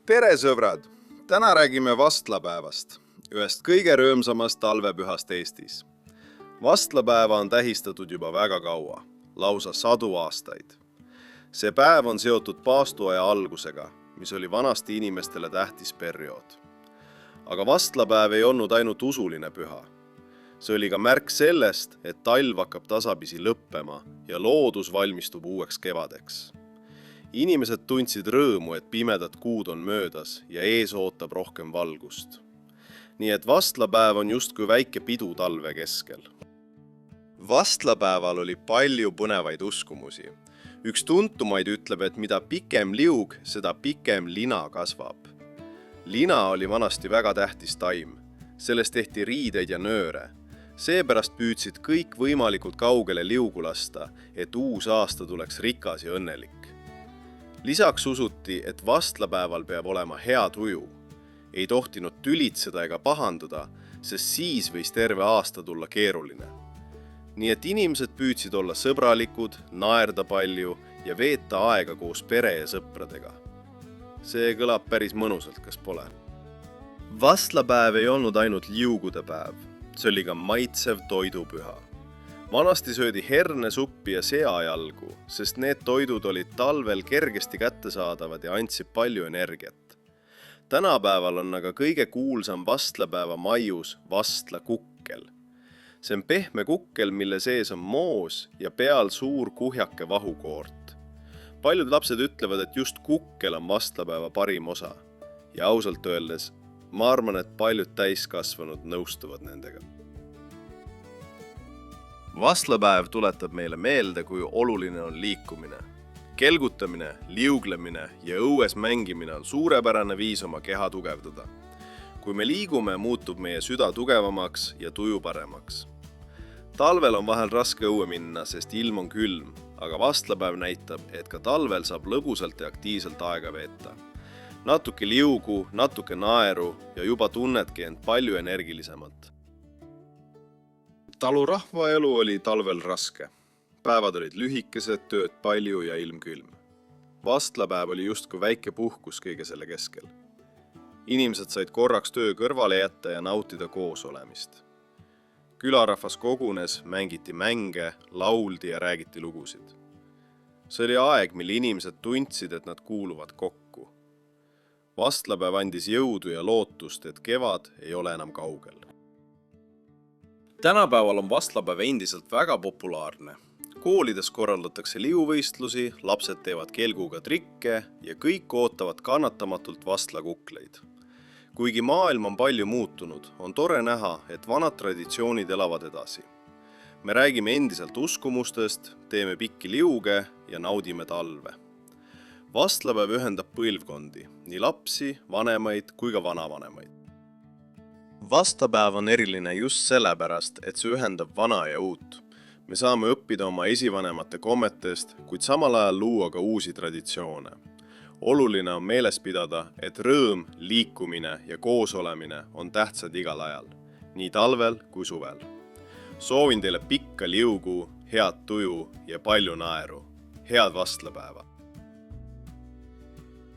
tere sõbrad! Täna räägime vastlapäevast, ühest kõige rõõmsamast talvepühast Eestis. Vastlapäeva on tähistatud juba väga kaua, lausa 100 aastaid. See päev on seotud paastuaja algusega, mis oli vanasti inimestele tähtis periood. Aga vastlapäev ei olnud ainult usuline püha. See oli ka märk sellest, et talv hakkab tasapisi lõppema ja loodus valmistub uueks kevadeks. Inimesed tundsid rõõmu, et pimedad kuud on möödas ja ees ootab rohkem valgust. Nii et vastlapäev on justkui väike pidu talve keskel. Vastlapäeval oli palju põnevaid uskumusi. Üks tuntumaid ütleb, et mida pikem liug, seda pikem lina kasvab. Lina oli vanasti väga tähtis taim. Sellest tehti riideid ja nööre. Seepärast püüdsid kõik võimalikult kaugele liugu lasta, et uus aasta tuleks rikas ja õnnelik. Lisaks usuti, et vastlapäeval peab olema hea tuju. Ei tohtinud tülitseda ega pahandada, sest siis võis terve aasta tulla keeruline. Nii et inimesed püüdsid olla sõbralikud, naerda palju ja veeta aega koos pere ja sõpradega. See kõlab päris mõnusalt, kas pole? Vastlapäev ei olnud ainult liugude päev. See oli ka maitsev toidupüha. Vanasti söödi hernesuppi ja seajalgu, sest need toidud olid talvel kergesti kättesaadavad ja andsid palju energiat. Tänapäeval on aga kõige kuulsam vastlapäeva maius vastlakukkel. See on pehme kukkel, mille sees on moos ja peal suur kuhjake vahukoort. Paljud lapsed ütlevad, et just kukkel on vastlapäeva parim osa. Ja ausalt öeldes, ma arvan, et paljud täiskasvanud nõustuvad nendega. Vastlapäev tuletab meile meelde, kui oluline on liikumine. Kelgutamine, liuglemine ja õues mängimine on suurepärane viis oma keha tugevdada. Kui me liigume, muutub meie süda tugevamaks ja tuju paremaks. Talvel on vahel raske õue minna, sest ilm on külm, aga vastlapäev näitab, et ka talvel saab lõbusalt ja aktiivselt aega veeta. Natuke liugu, natuke naeru ja juba tunnedki end palju energilisemalt. Talurahva elu oli talvel raske. Päevad olid lühikesed, tööd palju ja ilm külm. Vastlapäev oli justkui väike puhkus kõige selle keskel. Inimesed said korraks töö kõrvale jätta ja nautida koos olemist. Külarahvas kogunes, mängiti mänge, lauldi ja räägiti lugusid. See oli aeg, mil inimesed tundsid, et nad kuuluvad kokku. Vastlapäev andis jõudu ja lootust, et kevad ei ole enam kaugel. Tänapäeval on vastlapäev endiselt väga populaarne. Koolides korraldatakse liuvõistlusi, lapsed teevad kelguga trikke ja kõik ootavad kannatamatult vastlakukleid. Kuigi maailm on palju muutunud, on tore näha, et vanad traditsioonid elavad edasi. Me räägime endiselt uskumustest, teeme pikki liuge ja naudime talve. Vastlapäev ühendab põlvkondi, nii lapsi, vanemaid kui ka vanavanemaid. Vastlapäev on eriline just sellepärast, et see ühendab vana ja uut. Me saame õppida oma esivanemate kommetest, kuid samal ajal luua ka uusi traditsioone. Oluline on meeles pidada, et rõõm, liikumine ja koosolemine on tähtsad igal ajal, nii talvel kui suvel. Soovin teile pikka liugu, head tuju ja palju naeru. Head vastlapäeva!